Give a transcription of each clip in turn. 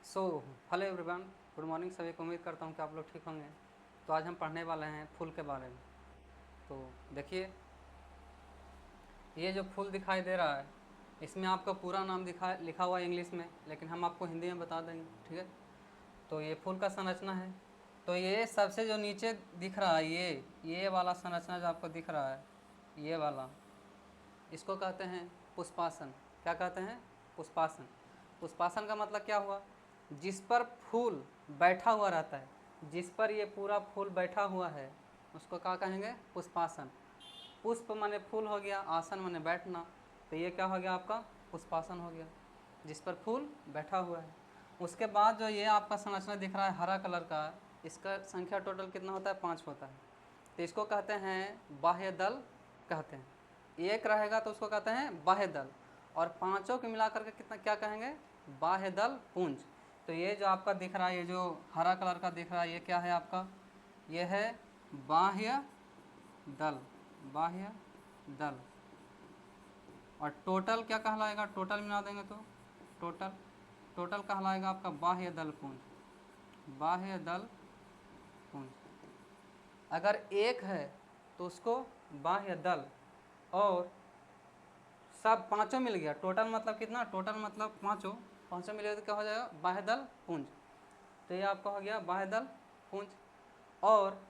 So hello everyone, good morning सभी को। उम्मीद करता हूँ कि आप लोग ठीक होंगे। तो आज हम पढ़ने वाले हैं फूल के बारे में। तो देखिए, ये जो फूल दिखाई दे रहा है, इसमें आपका पूरा नाम लिखा हुआ है इंग्लिश में, लेकिन हम आपको हिंदी में बता देंगे, ठीक है। तो ये फूल का संरचना है। तो ये सबसे जो नीचे दिख रहा है, ये वाला संरचना जो आपको दिख रहा है, ये वाला, इसको कहते हैं पुष्पासन। क्या कहते हैं? पुष्पासन। पुष्पासन का मतलब क्या हुआ? जिस पर फूल बैठा हुआ रहता है, जिस पर ये पूरा फूल बैठा हुआ है, उसको क्या कहेंगे? पुष्पासन। पुष्प माने फूल हो गया, आसन माने बैठना, तो ये क्या हो गया आपका? पुष्पासन हो गया, जिस पर फूल बैठा हुआ है। उसके बाद जो ये आपका संरचना दिख रहा है हरा कलर का, इसका संख्या टोटल कितना होता है? 5 होता है। तो इसको कहते हैं बाह्य दल कहते हैं। एक रहेगा तो उसको कहते हैं बाह्य दल, और पांचों को मिलाकर के कितना क्या कहेंगे? बाह्य दल पुंज। तो ये जो आपका दिख रहा है, ये जो हरा कलर का दिख रहा है, ये क्या है आपका? ये है बाह्य दल, बाह्य दल। और टोटल क्या कहलाएगा? टोटल मिला देंगे तो टोटल टोटल कहलाएगा आपका बाह्य दल पुंज, बाह्य दल पुंज। अगर एक है तो उसको बाह्य दल, और सब पांचों मिल गया, टोटल मतलब कितना? टोटल मतलब पांचों, पांचों मिलेगा तो क्या हो जाएगा? बाह्य दल पुंज। तो ये आपका हो गया बाह्य दल पुंज। और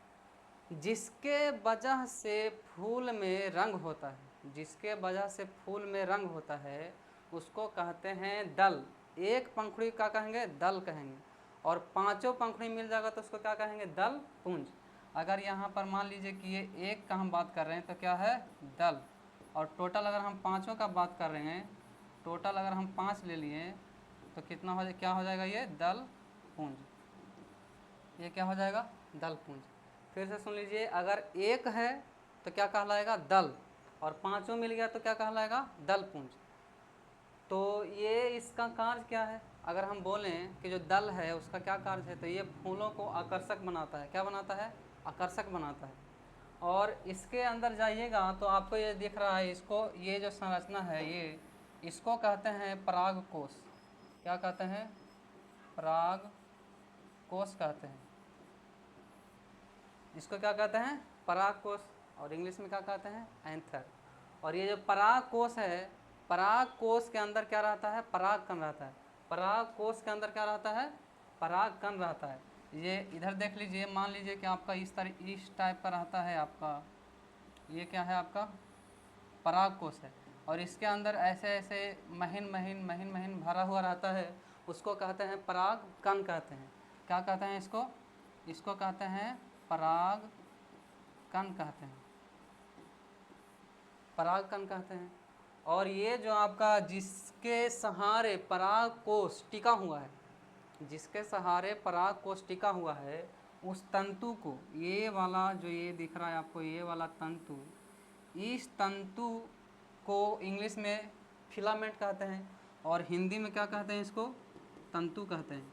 जिसके वजह से फूल में रंग होता है, जिसके वजह से फूल में रंग होता है, उसको कहते हैं दल। एक पंखुड़ी का कहेंगे? दल कहेंगे। और पांचों पंखुड़ी मिल जाएगा तो उसको क्या कहेंगे? दल पुंज। अगर यहाँ पर मान लीजिए कि ये एक का हम बात कर रहे हैं तो क्या है? दल। और टोटल अगर हम पांचों का बात कर रहे हैं, टोटल अगर हम 5 ले लिए तो कितना हो जाए? क्या हो जाएगा? ये दल पुंज। ये क्या हो जाएगा? दल पुंज। फिर से सुन लीजिए, अगर एक है तो क्या कहलाएगा? दल, और पांचों मिल गया तो क्या कहलाएगा? दल पुंज। तो ये इसका कार्य क्या है? अगर हम बोलें कि जो दल है उसका क्या कार्य है, तो ये फूलों को आकर्षक बनाता है। क्या बनाता है? आकर्षक बनाता है। और इसके अंदर जाइएगा तो आपको ये दिख रहा है, इसको, ये जो संरचना है, ये इसको कहते हैं परागकोश। क्या कहते हैं? परागकोश कहते हैं। इसको क्या कहते हैं? परागकोश। और इंग्लिश में क्या कहते हैं? एंथर। और ये जो परागकोश है, परागकोश के अंदर क्या रहता है? परागकण रहता है। परागकोश के अंदर क्या रहता है? परागकण रहता है। ये इधर देख लीजिए, मान लीजिए कि आपका इस टाइप का रहता है आपका, ये क्या है आपका? परागकोश है। और इसके अंदर ऐसे ऐसे महीन महीन महीन महीन भरा हुआ रहता है, उसको कहते हैं परागकण कहते हैं। क्या कहते हैं इसको? इसको कहते हैं परागकण कहते हैं, परागकण कहते हैं। और ये जो आपका जिसके सहारे परागकोश टिका हुआ है, जिसके सहारे परागकोश टिका हुआ है, उस तंतु को, ये वाला जो ये दिख रहा है आपको, ये वाला तंतु, इस तंतु को इंग्लिश में फिलामेंट कहते हैं, और हिंदी में क्या कहते हैं? इसको तंतु कहते हैं।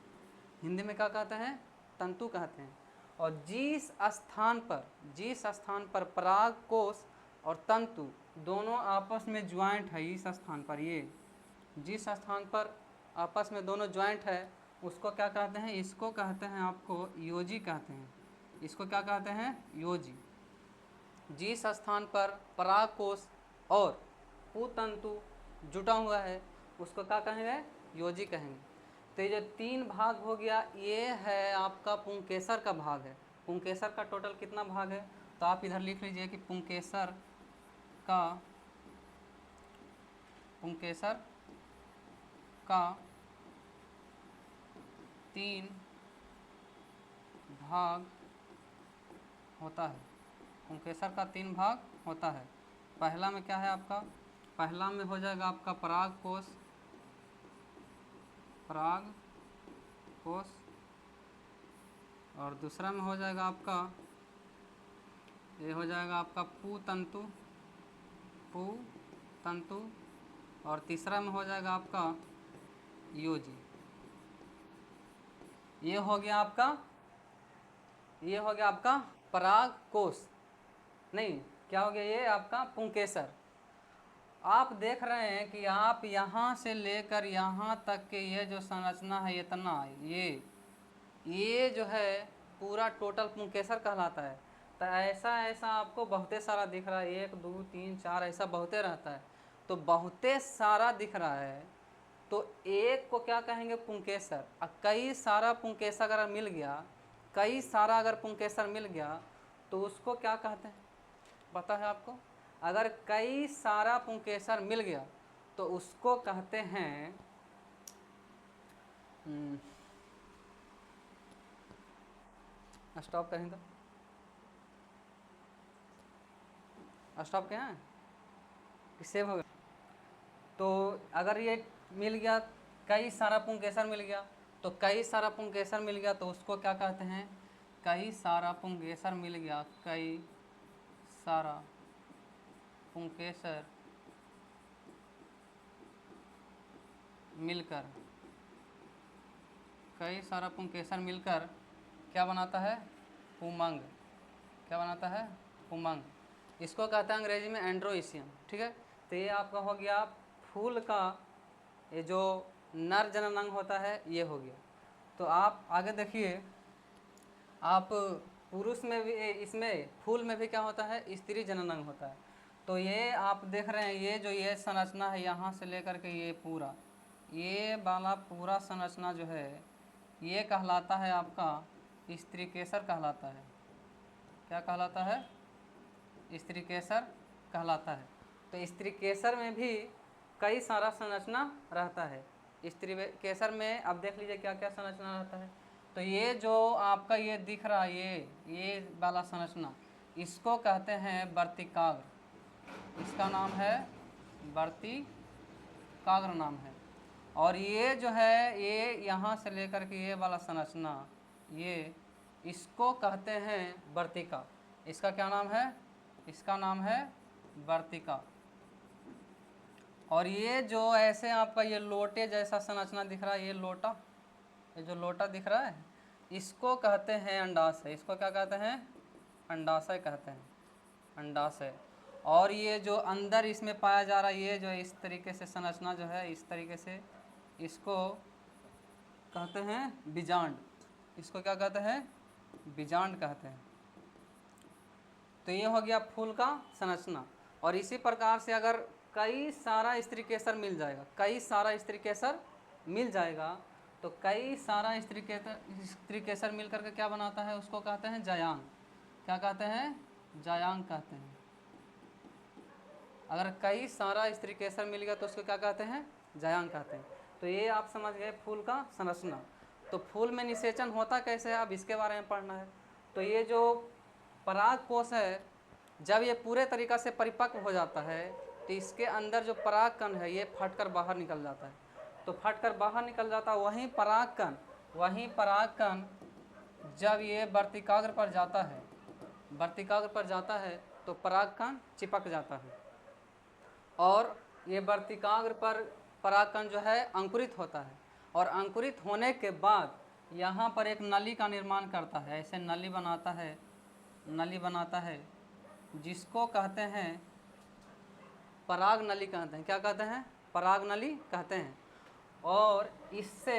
हिंदी में क्या कहते हैं? तंतु कहते हैं। और जिस स्थान पर परागकोश और तंतु दोनों आपस में ज्वाइंट है, इस स्थान पर, ये जिस स्थान पर आपस में दोनों ज्वाइंट है, उसको क्या कहते हैं? इसको कहते हैं आपको योजी कहते हैं। इसको क्या कहते हैं? योजी। जिस स्थान पर परागकोश और पुतंतु जुटा हुआ है, उसको क्या कहेंगे? योजी कहेंगे। तो ये जो 3 भाग हो गया, ये है आपका पुंकेसर का भाग है। पुंकेसर का टोटल कितना भाग है? तो आप इधर लिख लीजिए कि पुंकेसर का 3 भाग होता है। पुंकेसर का 3 भाग होता है। पहला में क्या है आपका? पहला में हो जाएगा आपका परागकोश, परागकोश। और दूसरा में हो जाएगा आपका, ये हो जाएगा आपका पुतंतु, पुतंतु। और तीसरा में हो जाएगा आपका योजी। ये हो गया आपका परागकोश। नहीं, क्या हो गया? ये आपका पुंकेसर। आप देख रहे हैं कि आप यहाँ से लेकर यहाँ तक के ये जो संरचना है इतना ये जो है पूरा टोटल पुंकेसर कहलाता है। तो ऐसा ऐसा आपको बहुते सारा दिख रहा है, 1 2 3 4 ऐसा बहुते रहता है। तो बहुते सारा दिख रहा है तो एक को क्या कहेंगे, पुंकेसर। और कई सारा पुंकेसर अगर मिल गया, कई सारा अगर पुंकेसर मिल गया तो उसको क्या कहते हैं पता है आपको? अगर कई सारा पुंकेसर मिल गया तो उसको कहते हैं स्टॉप करें तो स्टॉप क्या है कि सेव हो गया। तो अगर ये मिल गया, कई सारा पुंकेसर मिल गया, तो कई सारा पुंकेसर मिल गया तो उसको क्या कहते हैं? कई सारा पुंकेसर मिल गया, कई सारा पुंकेसर मिलकर, कई सारा पुंकेसर मिलकर क्या बनाता है? उमंग। क्या बनाता है? उमंग। इसको कहते हैं अंग्रेजी में एंड्रोइसियम। ठीक है, तो ये आपका हो गया फूल का ये जो नर जनन अंग होता है ये हो गया। तो आप आगे देखिए, आप पुरुष में भी इसमें फूल में भी क्या होता है? स्त्री जनन अंग होता है। तो ये आप देख रहे हैं ये जो ये संरचना है यहाँ से लेकर के ये पूरा, ये वाला पूरा संरचना जो है ये कहलाता है आपका स्त्रीकेसर कहलाता है। क्या कहलाता है? स्त्रीकेसर कहलाता है। तो स्त्रीकेसर में भी कई सारा संरचना रहता है। स्त्रीकेसर में अब देख लीजिए क्या क्या संरचना रहता है। तो ये जो आपका ये दिख रहा है ये वाला संरचना, इसको कहते हैं वर्तिकाग्र। इसका नाम है वर्तिकाग्र नाम है। और ये जो है ये यहाँ से लेकर के ये वाला संरचना ये इसको कहते हैं वर्तिका। इसका क्या नाम है? इसका नाम है वर्तिका। और ये जो ऐसे आपका ये लोटे जैसा संरचना दिख रहा है, ये लोटा, ये जो लोटा दिख रहा है इसको कहते हैं अंडाशय। इसको क्या कहते हैं? अंडाशय कहते हैं, अंडाशय। और ये जो अंदर इसमें पाया जा रहा है ये जो इस तरीके से संरचना जो है इस तरीके से, इसको कहते हैं बीजांड। इसको क्या कहते हैं? बीजांड कहते हैं। तो ये हो गया फूल का संरचना। और इसी प्रकार से अगर कई सारा स्त्रीकेसर मिल जाएगा, कई सारा स्त्रीकेसर मिल जाएगा तो कई सारा स्त्रीकेसर मिल करके क्या बनाता है? उसको कहते हैं जायांग। क्या कहते हैं? जायांग कहते हैं। अगर कई सारा स्त्रीकेसर मिल गया तो उसको क्या कहते हैं? जायांग कहते हैं। तो ये आप समझ गए फूल का संरचना। तो फूल में निषेचन होता कैसे है अब इसके बारे में पढ़ना है। तो ये जो परागकोश है जब ये पूरे तरीक़ा से परिपक्व हो जाता है तो इसके अंदर जो परागकण है ये फटकर बाहर निकल जाता है। तो फटकर बाहर निकल जाता है, वहीं परागकण जब ये वर्तिकाग्र पर जाता है, वर्तिकाग्र पर जाता है तो परागकण चिपक जाता है। और ये वर्तिकाग्र पर परागकण जो है अंकुरित होता है। और अंकुरित होने के बाद यहाँ पर एक नली का निर्माण करता है, ऐसे नली बनाता है जिसको कहते हैं पराग नली कहते हैं। क्या कहते हैं? पराग नली कहते हैं। और इससे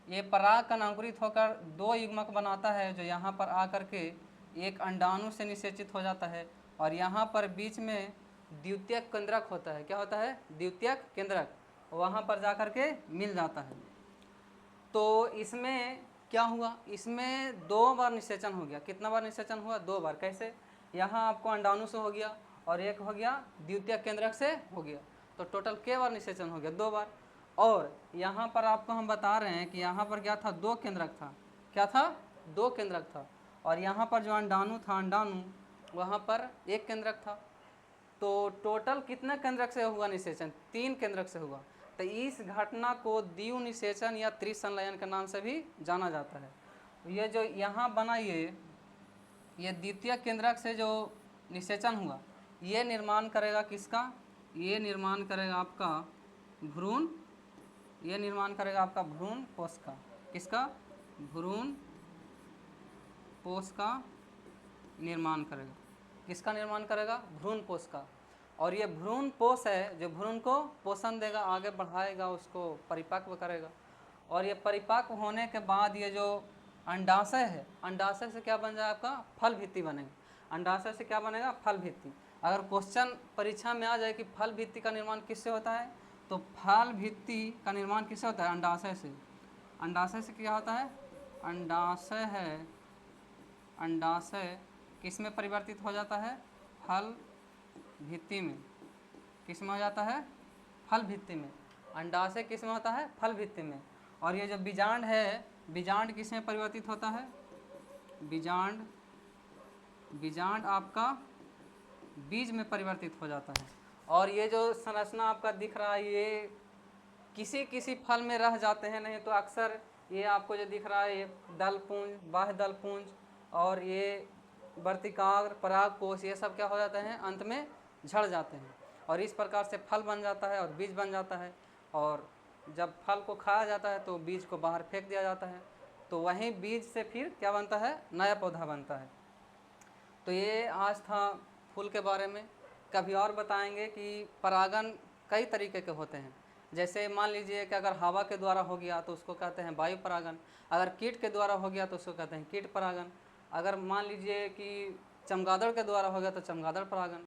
ये परागकण अंकुरित होकर 2 युग्मक बनाता है जो यहाँ पर आकर के एक अंडाणु से निषेचित हो जाता है। और यहाँ पर बीच में द्वितीयक केंद्रक होता है। क्या होता है? द्वितीयक केंद्रक, वहाँ पर जाकर के मिल जाता है। तो इसमें क्या हुआ? इसमें 2 बार निषेचन हो गया। कितना बार निषेचन हुआ? 2 बार। कैसे? यहाँ आपको अंडाणु से हो गया और एक हो गया द्वितीयक केंद्रक से हो गया। तो टोटल के बार निषेचन हो गया? 2 बार। और यहाँ पर आपको हम बता रहे हैं कि यहाँ पर क्या था? 2 केंद्रक था। क्या था? 2 केंद्रक था। और यहाँ पर जो अंडाणु था, अंडाणु वहाँ पर 1 केंद्रक था। तो टोटल कितने केंद्रक से हुआ निषेचन? 3 केंद्रक से हुआ। तो इस घटना को द्विव निषेचन या त्रिसंलयन के नाम से भी जाना जाता है। ये जो यहाँ बना ये द्वितीय केंद्रक से जो निषेचन हुआ ये निर्माण करेगा किसका? ये निर्माण करेगा आपका भ्रूण, ये निर्माण करेगा आपका भ्रूण कोश का। किसका? भ्रूण कोश का निर्माण करेगा। किसका निर्माण करेगा? भ्रूण कोश का। और ये भ्रूण पोष है जो भ्रूण को पोषण देगा, आगे बढ़ाएगा, उसको परिपक्व करेगा। और ये परिपक्व होने के बाद ये जो अंडाशय है, अंडाशय से क्या बन जाए आपका फल भित्ति बनेगा। अंडाशय से क्या बनेगा फल भित्ति। अगर क्वेश्चन परीक्षा में आ जाए कि फल भित्ति का निर्माण किससे होता है, तो फल भित्ति का निर्माण किससे होता है अंडाशय से। अंडाशय से क्या होता है, अंडाशय है, अंडाशय किस में परिवर्तित हो जाता है फल भित्ति में। किस में हो जाता है फल भित्ति में। अंडाशय किस में होता है फल भित्ति में। और ये जो बीजांड है, बीजांड किस में परिवर्तित होता है, बीजांड, बीजांड आपका बीज में परिवर्तित हो जाता है। और ये जो संरचना आपका दिख रहा है ये किसी किसी फल में रह जाते हैं, नहीं तो अक्सर ये आपको जो दिख रहा है ये दलपुंज, बाह्य दलपुंज और ये वर्तिकाग्र, परागकोश, ये सब क्या हो जाते हैं अंत में झड़ जाते हैं। और इस प्रकार से फल बन जाता है और बीज बन जाता है। और जब फल को खाया जाता है तो बीज को बाहर फेंक दिया जाता है, तो वहीं बीज से फिर क्या बनता है नया पौधा बनता है। तो ये आज था फूल के बारे में। कभी और बताएंगे कि परागन कई तरीके के होते हैं। जैसे मान लीजिए कि अगर हवा के द्वारा हो गया तो उसको कहते हैं वायु परागन, अगर कीट के द्वारा हो गया तो उसको कहते हैं कीट परागन, अगर मान लीजिए कि चमगादड़ के द्वारा हो गया तो चमगादड़ परागन।